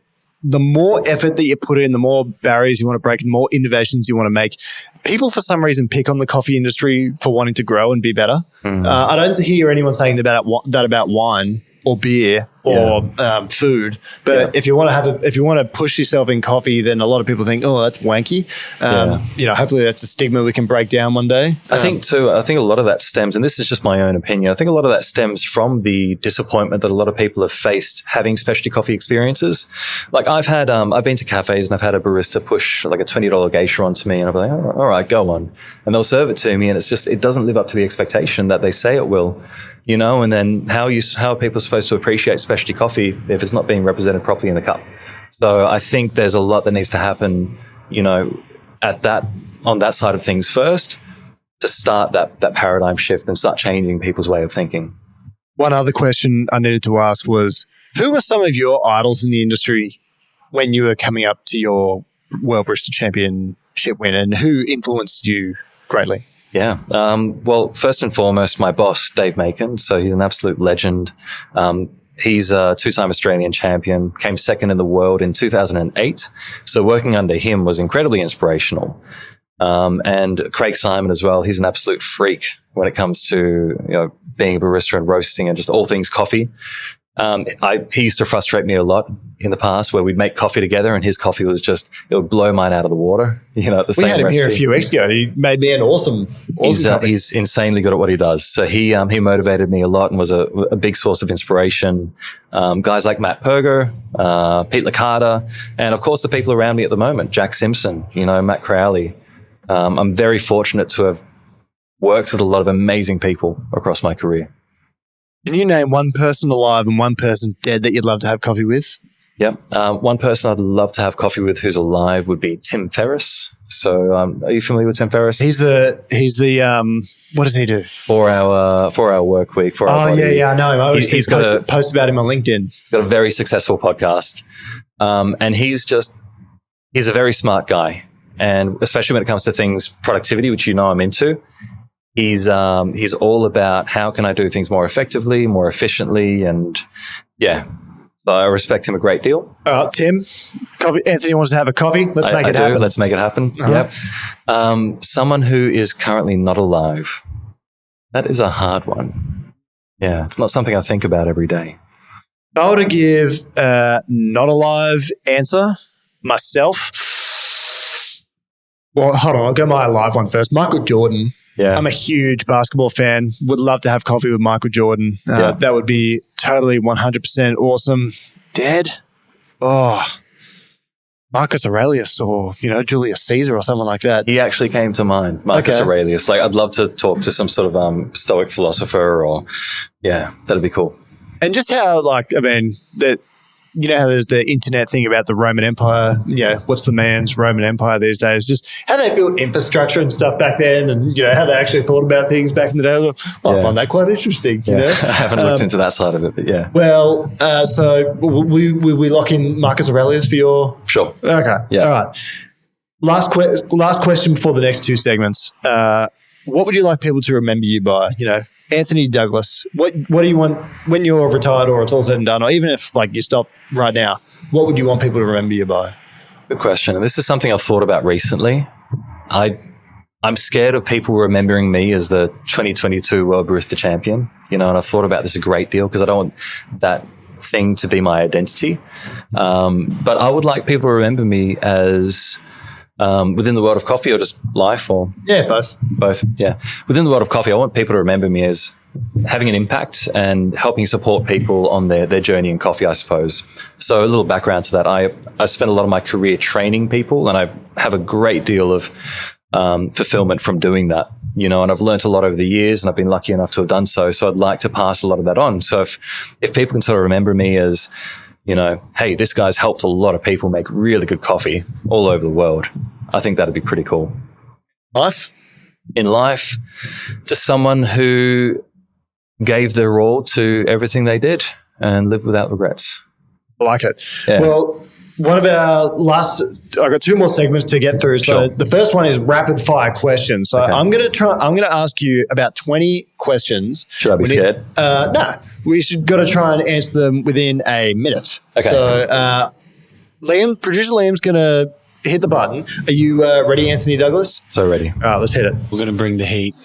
the more effort that you put in, the more barriers you want to break and more innovations you want to make. People, for some reason, pick on the coffee industry for wanting to grow and be better. I don't hear anyone saying that about wine or beer or food. But if you want to push yourself in coffee, then a lot of people think, oh, that's wanky. Hopefully that's a stigma we can break down one day. I think a lot of that stems, and this is just my own opinion, I think a lot of that stems from the disappointment that a lot of people have faced having specialty coffee experiences. Like I've been to cafes and I've had a barista push like a $20 geisha onto me, and I'll be like, oh, all right, go on. And they'll serve it to me, and it doesn't live up to the expectation that they say it will. And then how are people supposed to appreciate specialty coffee if it's not being represented properly in the cup? So I think there's a lot that needs to happen, on that side of things first, to start that paradigm shift and start changing people's way of thinking. One other question I needed to ask was, who were some of your idols in the industry when you were coming up to your World Barista Championship win, and who influenced you greatly? Yeah. Well, first and foremost, my boss, Dave Macon. So he's an absolute legend. He's a two-time Australian champion, came second in the world in 2008. So working under him was incredibly inspirational. And Craig Simon as well. He's an absolute freak when it comes to, being a barista and roasting and just all things coffee. He used to frustrate me a lot in the past, where we'd make coffee together and his coffee was it would blow mine out of the water, at the same We had him recipe. here a few weeks ago. He made me an awesome coffee. He's insanely good at what he does. So he motivated me a lot and was a big source of inspiration. Guys like Matt Perger, Pete Licata, and of course the people around me at the moment, Jack Simpson, Matt Crowley. I'm very fortunate to have worked with a lot of amazing people across my career. Can you name one person alive and one person dead that you'd love to have coffee with? Yep. One person I'd love to have coffee with who's alive would be Tim Ferriss. So, are you familiar with Tim Ferriss? He's the what does he do? 4-hour work week. 4-hour body. I know him. I always He's post about him on LinkedIn. He's got a very successful podcast. And he's a very smart guy. And especially when it comes to things, productivity, which you know I'm into, he's all about how can I do things more effectively, more efficiently. And yeah, so I respect him a great deal. All right, Tim, coffee. Anthony wants to have a coffee. Let's make it happen. Let's make it happen. Yep. Someone who is currently not alive. That is a hard one. Yeah, it's not something I think about every day. If I were to give a not alive answer myself, well, hold on, I'll go my alive one first. Michael Jordan. Yeah. I'm a huge basketball fan. Would love to have coffee with Michael Jordan. That would be totally 100% awesome. Dead? Oh, Marcus Aurelius or, Julius Caesar or something like that. He actually came to mind, Marcus Aurelius. Like, I'd love to talk to some sort of Stoic philosopher or, yeah, that'd be cool. And just how, how there's the internet thing about the Roman Empire, what's the man's Roman Empire these days? Just how they built infrastructure and stuff back then and, how they actually thought about things back in the day. I find that quite interesting, I haven't looked into that side of it, but yeah. Well, so we lock in Marcus Aurelius for your... Sure. Okay. Yeah. All right. Last question before the next two segments. What would you like people to remember you by? Anthony Douglas, what do you want when you're retired or it's all said and done, or even if you stop right now, what would you want people to remember you by? Good question. And this is something I've thought about recently. I'm scared of people remembering me as the 2022 World Barista Champion, and I've thought about this a great deal because I don't want that thing to be my identity. But I would like people to remember me as... within the world of coffee or just life or... Yeah, both. Both, yeah. Within the world of coffee, I want people to remember me as having an impact and helping support people on their journey in coffee, I suppose. So a little background to that. I spent a lot of my career training people and I have a great deal of fulfillment from doing that, and I've learned a lot over the years and I've been lucky enough to have done so. So I'd like to pass a lot of that on. So if people can sort of remember me as... hey, this guy's helped a lot of people make really good coffee all over the world. I think that'd be pretty cool. Life? In life, just someone who gave their all to everything they did and lived without regrets. I like it. Yeah. Well, one of our I've got two more segments to get through. So the first one is rapid fire questions. So I'm going to ask you about 20 questions. Should I be scared? No, we got to try and answer them within a minute. Okay. So producer Liam's going to hit the button. Are you ready, Anthony Douglas? So ready. All right, let's hit it. We're going to bring the heat,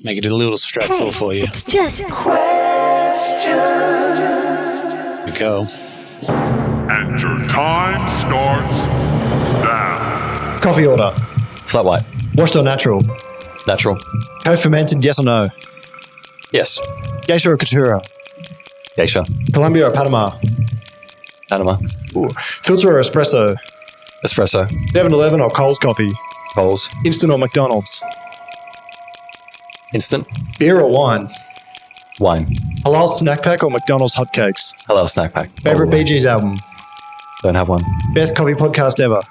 make it a little stressful for you. It's just questions. Here we go. And your time starts now. Coffee order. Flat white. Washed or natural? Natural. Co-fermented, yes or no? Yes. Geisha or Katura? Geisha. Colombia or Panama? Panama. Ooh. Filter or espresso? Espresso. 7-Eleven or Coles coffee? Coles. Instant or McDonald's? Instant. Beer or wine? Wine. Halal snack pack or McDonald's hotcakes? Halal snack pack. Favorite Bee Gees album? Don't have one. Best coffee podcast ever?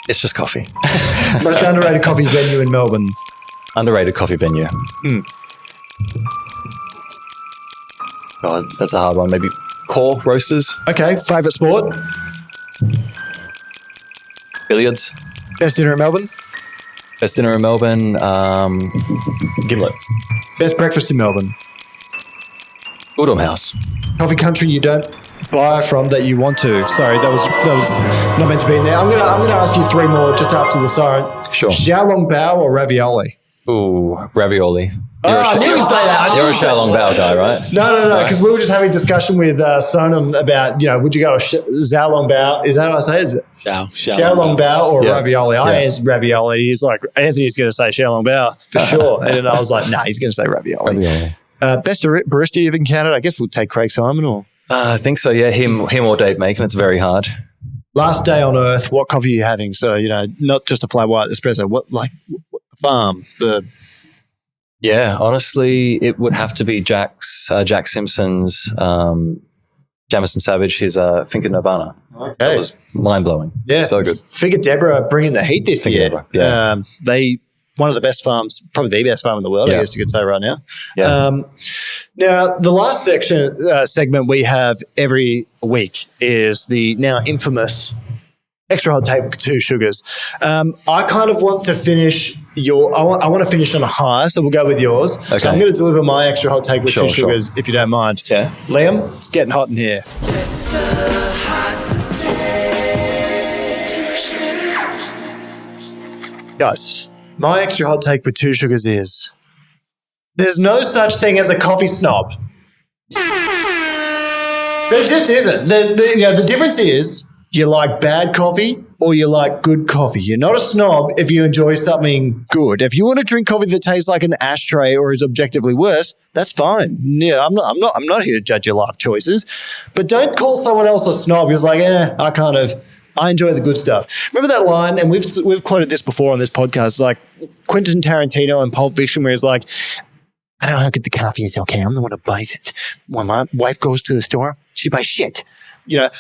It's just coffee. Most underrated coffee venue in Melbourne? Underrated coffee venue. God, that's a hard one. Maybe Core Roasters. Okay, favourite sport? Billiards. Best dinner in Melbourne? Best dinner in Melbourne. Gimlet. Best breakfast in Melbourne? Udom House. Coffee country you don't buy from that you want to? Sorry, that was not meant to be in there. I'm gonna ask you three more just after the siren. Sure. Xiaolong Bao or ravioli? Ooh, ravioli. I knew you'd say that. You're a Xiaolong Bao guy, right? No, because we were just having a discussion with Sonam about, would you go Xiaolong Bao? Is that what I say? Is it Xiaolong Bao or ravioli? I answered ravioli. He's like, Anthony's going to say Xiaolong Bao for sure. And then I was like, nah, he's going to say ravioli. Best barista you've encountered? I guess we'll take Craig Simon or? I think so, yeah. Him or Dave Macon. It's very hard. Last day on earth, what coffee are you having? So, not just a flat white espresso. What the farm? Yeah, honestly, it would have to be Jack Simpson's Jamison Savage, his Finca Nirvana. That was mind-blowing. Yeah. So good. Finca Deborah bringing the heat this year. Deborah, yeah. One of the best farms, probably the best farm in the world, I guess you could say right now. Yeah. Now, the last segment we have every week is the now infamous extra hot take with 2 sugars. I kind of want to finish I want to finish on a high, so we'll go with yours. Okay. So I'm going to deliver my extra hot take with 2 Sure. sugars, if you don't mind. Yeah. Liam, it's getting hot in here. Guys, my extra hot take with 2 sugars is there's no such thing as a coffee snob. There just isn't. The difference is you like bad coffee or you like good coffee. You're not a snob if you enjoy something good. If you want to drink coffee that tastes like an ashtray or is objectively worse, that's fine. Yeah, I'm not here to judge your life choices. But don't call someone else a snob who's like, I enjoy the good stuff. Remember that line, and we've quoted this before on this podcast, like Quentin Tarantino in Pulp Fiction, where he's like, I don't know how good the coffee is, okay? I'm the one who buys it. When my wife goes to the store, she buys shit. I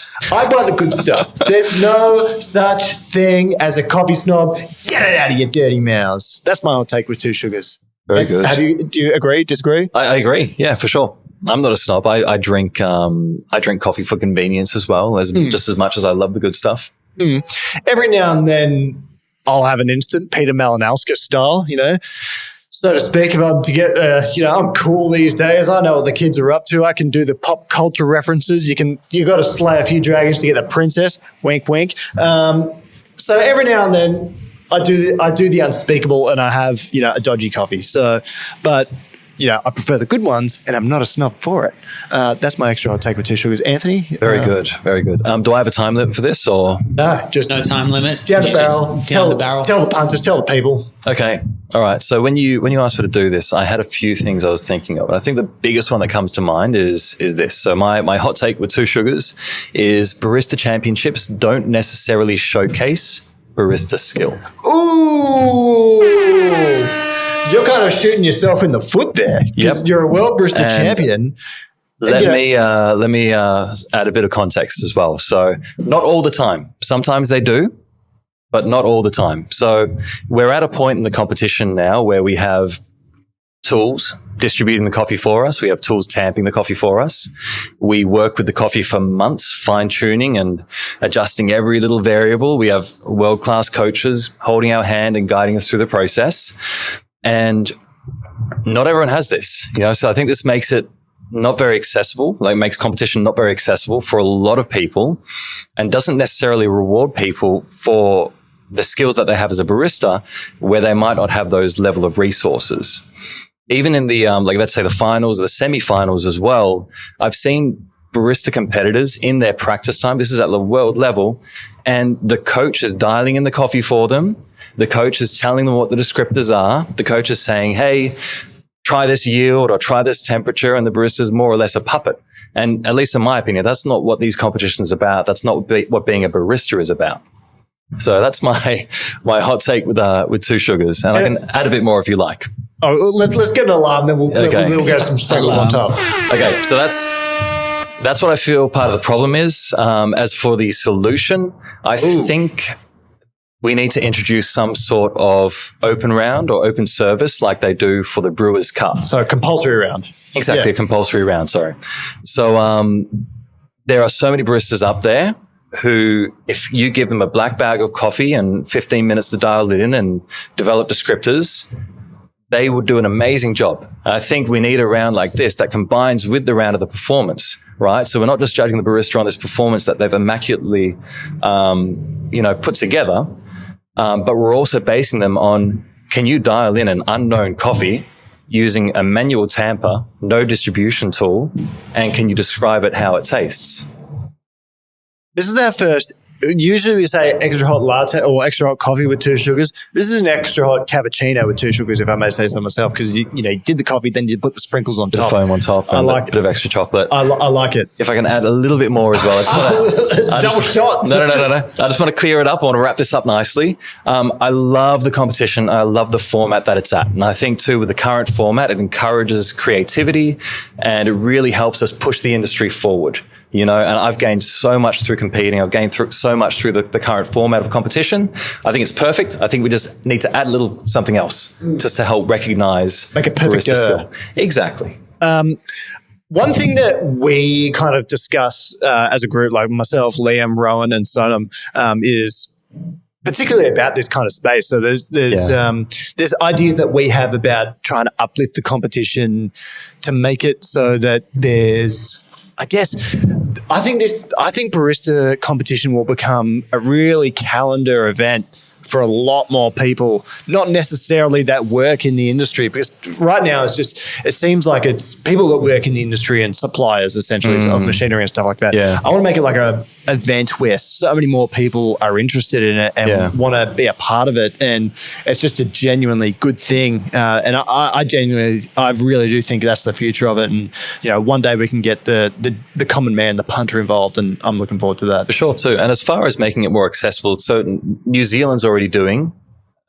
buy the good stuff. There's no such thing as a coffee snob. Get it out of your dirty mouths. That's my hot take with 2 sugars. Very good. Do you agree, disagree? I agree. Yeah, for sure. I'm not a snob. I drink coffee for convenience as well, just as much as I love the good stuff. Every now and then I'll have an instant Peter Malinauskas style, so to speak. If I'm to get, I'm cool these days. I know what the kids are up to. I can do the pop culture references. You got to slay a few dragons to get the princess. Wink, wink. So every now and then I do the unspeakable, and I have a dodgy coffee. So, but I prefer the good ones, and I'm not a snob for it. That's my extra hot take with 2 sugars. Anthony? Very good. Very good. Do I have a time limit for this, or? No, just No time limit. down the barrel. Down the barrel. Tell the punters, tell the people. Okay. All right. So when you asked me to do this, I had a few things I was thinking of. And I think the biggest one that comes to mind is this. So my hot take with 2 sugars is Barista Championships don't necessarily showcase barista skill. Ooh. You're kind of shooting yourself in the foot there because you're a World Barista Champion. Let me add a bit of context as well. So not all the time. Sometimes they do, but not all the time. So we're at a point in the competition now where we have tools distributing the coffee for us. We have tools tamping the coffee for us. We work with the coffee for months, fine-tuning and adjusting every little variable. We have world-class coaches holding our hand and guiding us through the process. And not everyone has this, so I think this makes it not very accessible, makes competition not very accessible for a lot of people, and doesn't necessarily reward people for the skills that they have as a barista where they might not have those level of resources. Even in the, let's say the finals or the semi-finals as well, I've seen barista competitors in their practice time, this is at the world level, and the coach is dialing in the coffee for them. The coach is telling them what the descriptors are. The coach is saying, hey, try this yield or try this temperature, and the barista is more or less a puppet. And at least in my opinion, that's not what these competitions are about. That's not what being a barista is about. So that's my hot take with 2 sugars. And I can add a bit more if you like. Oh, let's get an alarm, then we'll get some sprinkles on top. Okay, so that's what I feel part of the problem is. As for the solution, I think we need to introduce some sort of open round or open service like they do for the Brewers Cup. So a compulsory round. Exactly, a compulsory round, sorry. So there are so many baristas up there who, if you give them a black bag of coffee and 15 minutes to dial it in and develop descriptors, they would do an amazing job. I think we need a round like this that combines with the round of the performance, right? So we're not just judging the barista on this performance that they've immaculately, put together, but we're also basing them on, can you dial in an unknown coffee using a manual tamper, no distribution tool, and can you describe it how it tastes? This is our first. Usually we say extra hot latte or extra hot coffee with 2 sugars. This is an extra hot cappuccino with 2 sugars, if I may say so myself, because you did the coffee, then you put the sprinkles on top. The foam on top and a bit of extra chocolate. I like it. If I can add a little bit more as well. It's double shot. No. I just want to clear it up. I want to wrap this up nicely. I love the competition. I love the format that it's at. And I think too, with the current format, it encourages creativity and it really helps us push the industry forward. And I've gained so much through competing. I've gained so much through the current format of competition. I think it's perfect. I think we just need to add a little something else just to help recognize Make it perfect. barista skill. Exactly. One thing that we kind of discuss as a group, like myself, Liam, Rowan, and Sonam, is particularly about this kind of space. So there's ideas that we have about trying to uplift the competition to make it so that there's, I think barista competition will become a really calendar event for a lot more people, not necessarily that work in the industry, because right now it seems like it's people that work in the industry and suppliers essentially of machinery and stuff like that. Yeah. I want to make it like a event where so many more people are interested in it and want to be a part of it, and it's just a genuinely good thing. And I really do think that's the future of it. And one day we can get the common man, the punter involved, and I'm looking forward to that For sure too. And as far as making it more accessible, so New Zealand's already doing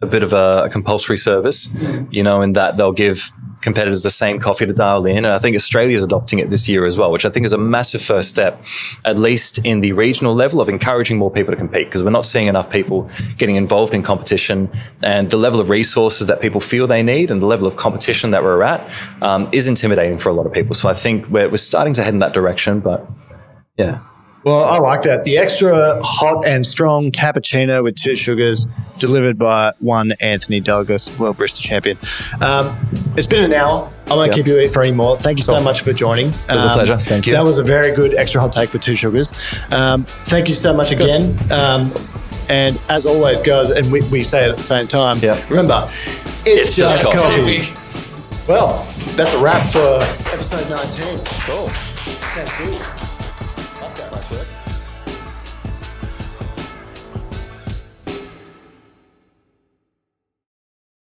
a bit of a compulsory service, in that they'll give competitors the same coffee to dial in. And I think Australia's adopting it this year as well, which I think is a massive first step, at least in the regional level, of encouraging more people to compete, because we're not seeing enough people getting involved in competition, and the level of resources that people feel they need and the level of competition that we're at is intimidating for a lot of people. So I think we're starting to head in that direction, but yeah. Well, I like that. The extra hot and strong cappuccino with 2 sugars, delivered by one Anthony Douglas, World Barista Champion. It's been an hour. I won't keep you for any more. Thank you so much for joining. It was a pleasure. Thank you. That was a very good extra hot take with 2 sugars. Thank you so much again. And as always, guys, and we say it at the same time, remember, it's just coffee. Well, that's a wrap for episode 19. Cool. Thank you. Love that. Nice work.